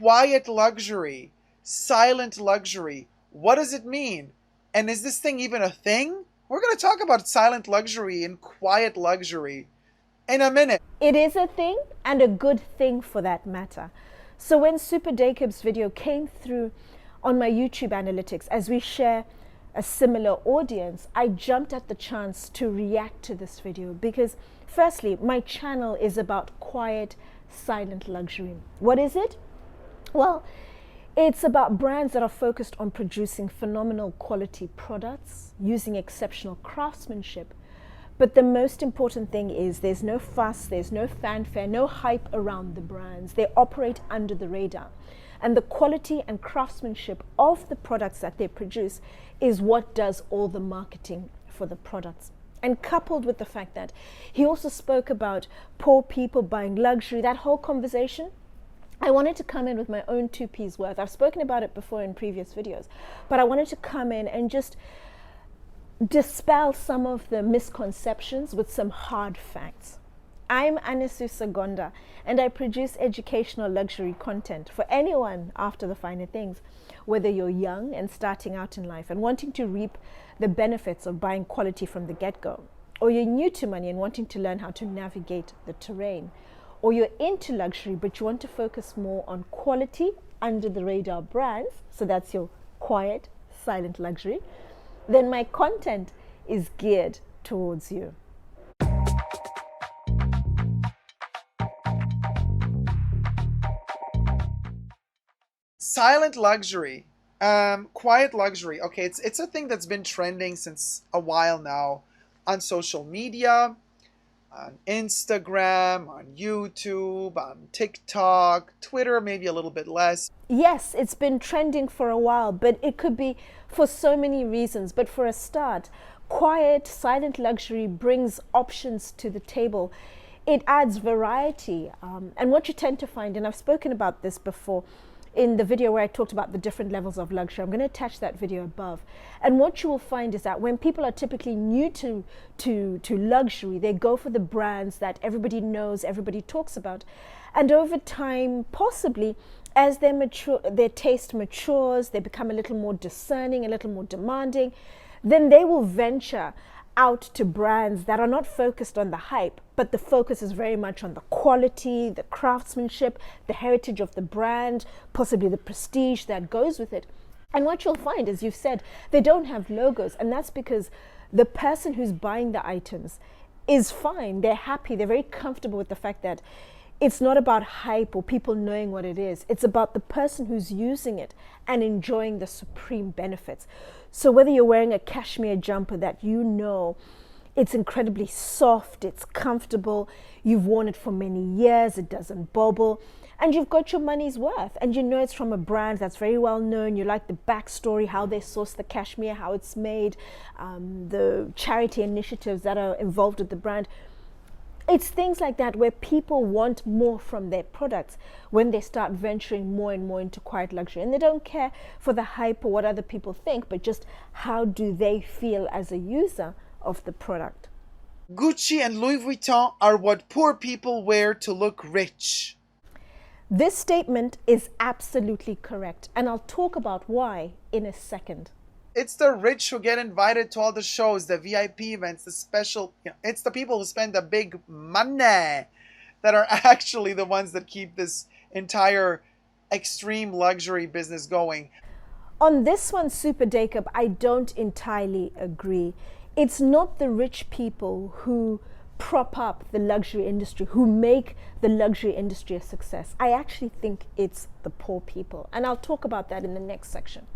quiet luxury, silent luxury. What does it mean? And is this thing even a thing? We're going to talk about silent luxury and quiet luxury in a minute. It is a thing, and a good thing for that matter. So when Super Jacob's video came through on my YouTube analytics, as we share a similar audience, I jumped at the chance to react to this video because firstly, my channel is about quiet, silent luxury. What is it? Well, it's about brands that are focused on producing phenomenal quality products, using exceptional craftsmanship. But the most important thing is there's no fuss, there's no fanfare, no hype around the brands. They operate under the radar. And the quality and craftsmanship of the products that they produce is what does all the marketing for the products. And coupled with the fact that he also spoke about poor people buying luxury, that whole conversation, I wanted to come in with my own 2p's worth. I've spoken about it before in previous videos, but I wanted to come in and just dispel some of the misconceptions with some hard facts. I'm Anesu Sagonda, and I produce educational luxury content for anyone after the finer things, whether you're young and starting out in life and wanting to reap the benefits of buying quality from the get-go, or you're new to money and wanting to learn how to navigate the terrain, or you're into luxury but you want to focus more on quality under the radar brands, so that's your quiet, silent luxury, then my content is geared towards you. Silent luxury, quiet luxury. Okay, it's a thing that's been trending since a while now on social media, on Instagram, on YouTube, on TikTok, Twitter, maybe a little bit less. Yes, it's been trending for a while, but it could be for so many reasons. But for a start, quiet, silent luxury brings options to the table. It adds variety. And what you tend to find, and I've spoken about this before, in the video where I talked about the different levels of luxury. I'm going to attach that video above. And what you will find is that when people are typically new to luxury, they go for the brands that everybody knows, everybody talks about. And over time, possibly, as their taste matures, they become a little more discerning, a little more demanding, then they will venture out to brands that are not focused on the hype, but the focus is very much on the quality, the craftsmanship, the heritage of the brand, possibly the prestige that goes with it. And what you'll find, as you've said, they don't have logos, and that's because the person who's buying the items is fine, they're happy, they're very comfortable with the fact that it's not about hype or people knowing what it is. It's about the person who's using it and enjoying the supreme benefits. So whether you're wearing a cashmere jumper that you know it's incredibly soft, it's comfortable, you've worn it for many years, it doesn't bobble, and you've got your money's worth, and you know it's from a brand that's very well known, you like the backstory, how they source the cashmere, how it's made, the charity initiatives that are involved with the brand. It's things like that where people want more from their products when they start venturing more and more into quiet luxury. And they don't care for the hype or what other people think, but just how do they feel as a user of the product. Gucci and Louis Vuitton are what poor people wear to look rich. This statement is absolutely correct, and I'll talk about why in a second. It's the rich who get invited to all the shows, the VIP events, the special, it's the people who spend the big money that are actually the ones that keep this entire extreme luxury business going. On this one, Super Jacob, I don't entirely agree. It's not the rich people who prop up the luxury industry, who make the luxury industry a success. I actually think it's the poor people, and I'll talk about that in the next section.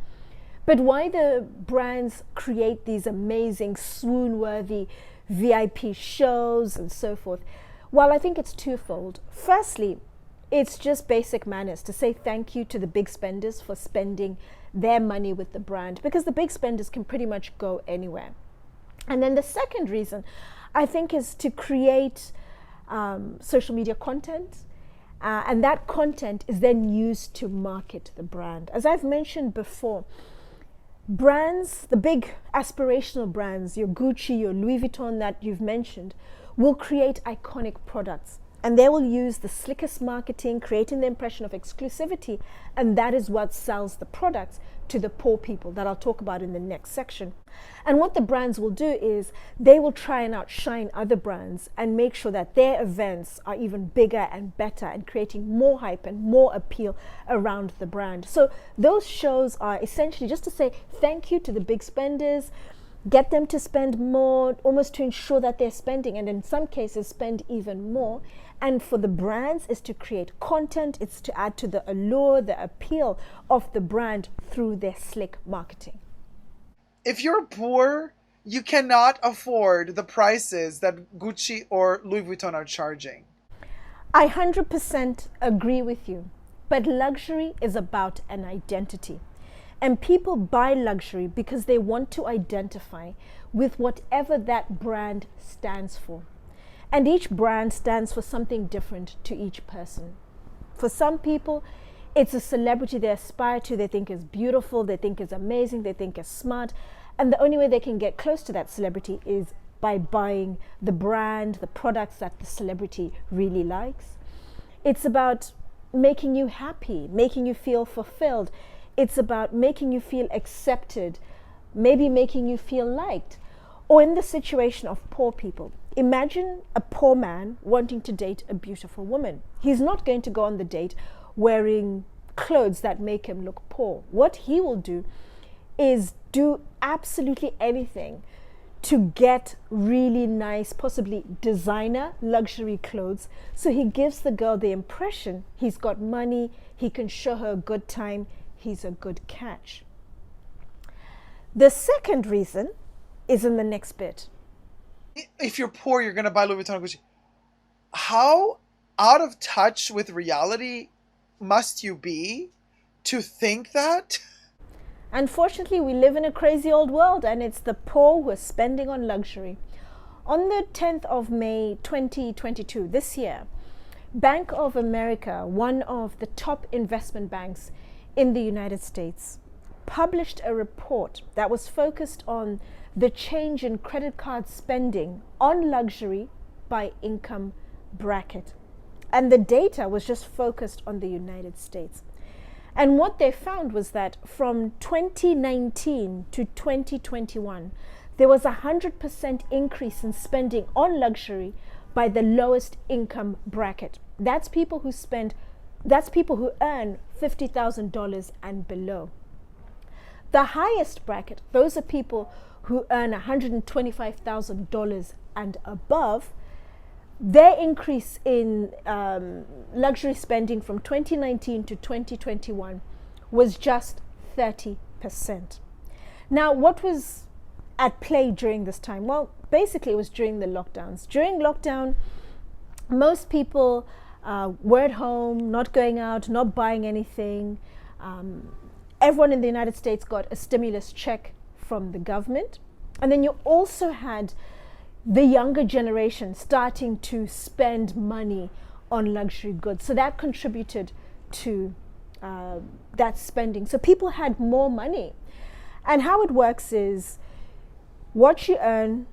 But why the brands create these amazing, swoon-worthy VIP shows and so forth? Well, I think it's twofold. Firstly, it's just basic manners to say thank you to the big spenders for spending their money with the brand, because the big spenders can pretty much go anywhere. And then the second reason, I think, is to create social media content. And that content is then used to market the brand. As I've mentioned before, brands, the big aspirational brands, your Gucci, your Louis Vuitton that you've mentioned, will create iconic products. And they will use the slickest marketing, creating the impression of exclusivity, and that is what sells the products to the poor people that I'll talk about in the next section. And what the brands will do is they will try and outshine other brands and make sure that their events are even bigger and better and creating more hype and more appeal around the brand. So those shows are essentially just to say thank you to the big spenders, get them to spend more, almost to ensure that they're spending, and in some cases spend even more. And for the brands is to create content, it's to add to the allure, the appeal of the brand through their slick marketing. If you're poor, you cannot afford the prices that Gucci or Louis Vuitton are charging. I 100% agree with you, but luxury is about an identity. And people buy luxury because they want to identify with whatever that brand stands for. And each brand stands for something different to each person. For some people, it's a celebrity they aspire to, they think is beautiful, they think is amazing, they think is smart. And the only way they can get close to that celebrity is by buying the brand, the products that the celebrity really likes. It's about making you happy, making you feel fulfilled. It's about making you feel accepted, maybe making you feel liked. Or in the situation of poor people, imagine a poor man wanting to date a beautiful woman. He's not going to go on the date wearing clothes that make him look poor. What he will do is do absolutely anything to get really nice, possibly designer luxury clothes. So he gives the girl the impression he's got money, he can show her a good time, he's a good catch. The second reason is in the next bit. If you're poor, you're going to buy Louis Vuitton and Gucci. How out of touch with reality must you be to think that? Unfortunately, we live in a crazy old world, and it's the poor who are spending on luxury. On the 10th of May 2022, this year, Bank of America, one of the top investment banks in the United States, published a report that was focused on the change in credit card spending on luxury by income bracket. And the data was just focused on the United States. And what they found was that from 2019 to 2021, there was a 100% increase in spending on luxury by the lowest income bracket. That's people who earn $50,000 and below. The highest bracket, those are people who earn $125,000 and above. Their increase in luxury spending from 2019 to 2021 was just 30%. Now, what was at play during this time? Well, basically it was during the lockdowns. During lockdown, most people were at home, not going out, not buying anything. Everyone in the United States got a stimulus check from the government. And then you also had the younger generation starting to spend money on luxury goods. So that contributed to that spending. So people had more money. And how it works is what you earn,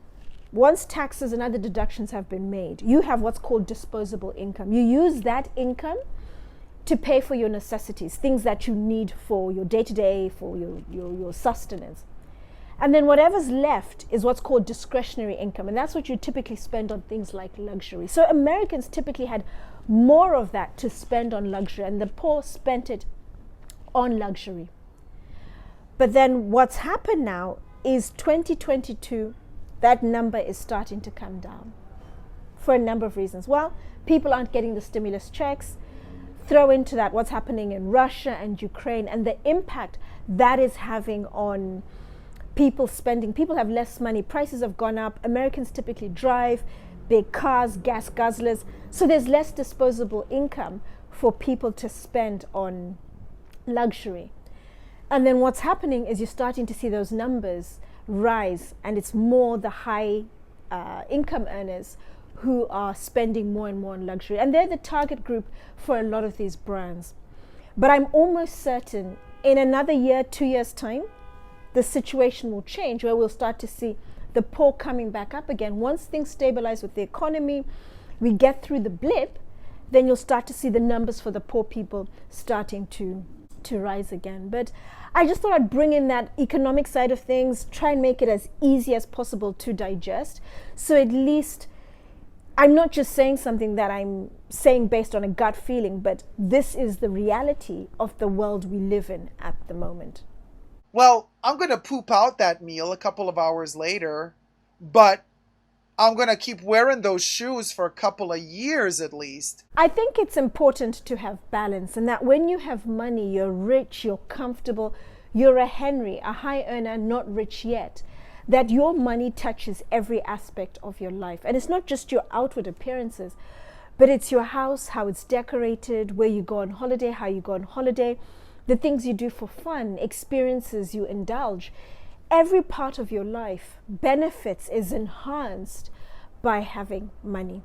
once taxes and other deductions have been made, you have what's called disposable income. You use that income to pay for your necessities, things that you need for your day-to-day, for your sustenance. And then whatever's left is what's called discretionary income. And that's what you typically spend on things like luxury. So Americans typically had more of that to spend on luxury, and the poor spent it on luxury. But then what's happened now is 2022, that number is starting to come down for a number of reasons. Well, people aren't getting the stimulus checks. Throw into that what's happening in Russia and Ukraine and the impact that is having on people spending. People have less money. Prices have gone up. Americans typically drive big cars, gas guzzlers. So there's less disposable income for people to spend on luxury. And then what's happening is you're starting to see those numbers rise, and it's more the high income earners who are spending more and more on luxury. And they're the target group for a lot of these brands. But I'm almost certain in another year, 2 years' time, the situation will change, where we'll start to see the poor coming back up again. Once things stabilize with the economy, we get through the blip, then you'll start to see the numbers for the poor people starting to rise again. But I just thought I'd bring in that economic side of things, try and make it as easy as possible to digest. So at least I'm not just saying something that I'm saying based on a gut feeling, but this is the reality of the world we live in at the moment. Well, I'm going to poop out that meal a couple of hours later, but I'm going to keep wearing those shoes for a couple of years at least. I think it's important to have balance, and that when you have money, you're rich, you're comfortable, you're a Henry, a high earner, not rich yet, that your money touches every aspect of your life. And it's not just your outward appearances, but it's your house, how it's decorated, where you go on holiday, how you go on holiday, the things you do for fun, experiences you indulge. Every part of your life benefits, is enhanced by having money.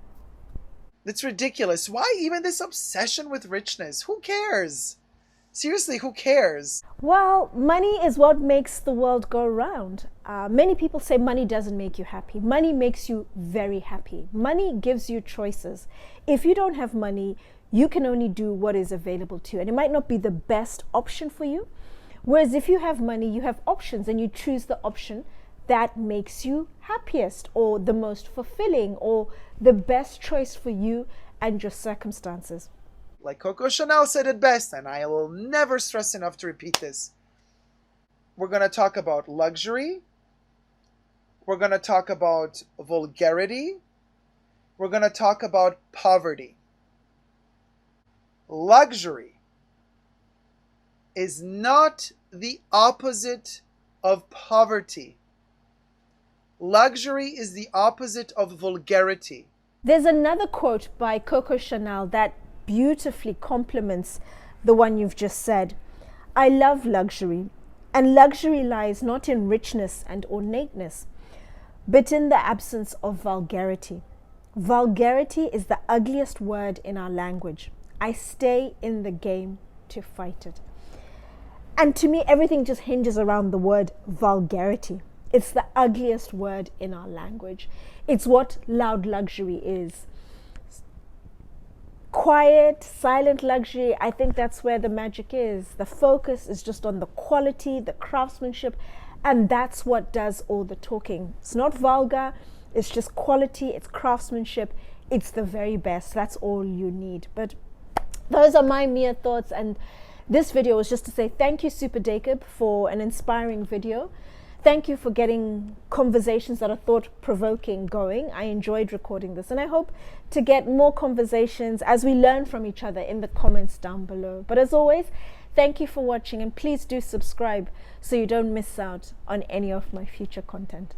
It's ridiculous. Why even this obsession with richness? Who cares? Seriously, who cares? Well, money is what makes the world go round. Many people say money doesn't make you happy. Money makes you very happy. Money gives you choices. If you don't have money, you can only do what is available to you. And it might not be the best option for you. Whereas if you have money, you have options and you choose the option that makes you happiest or the most fulfilling or the best choice for you and your circumstances. Like Coco Chanel said it best, and I will never stress enough to repeat this. We're going to talk about luxury. We're going to talk about vulgarity. We're going to talk about poverty. Luxury is not the opposite of poverty. Luxury is the opposite of vulgarity. There's another quote by Coco Chanel that beautifully complements the one you've just said. I love luxury, and luxury lies not in richness and ornateness, but in the absence of vulgarity. Vulgarity is the ugliest word in our language. I stay in the game to fight it. And to me, everything just hinges around the word vulgarity. It's the ugliest word in our language. It's what loud luxury is. Quiet, silent luxury, I think that's where the magic is. The focus is just on the quality, the craftsmanship, and that's what does all the talking. It's not vulgar, it's just quality, it's craftsmanship, it's the very best. That's all you need. But those are my mere thoughts, and this video was just to say thank you, Super Jacob, for an inspiring video. Thank you for getting conversations that are thought-provoking going. I enjoyed recording this, and I hope to get more conversations as we learn from each other in the comments down below. But as always, thank you for watching, and please do subscribe so you don't miss out on any of my future content.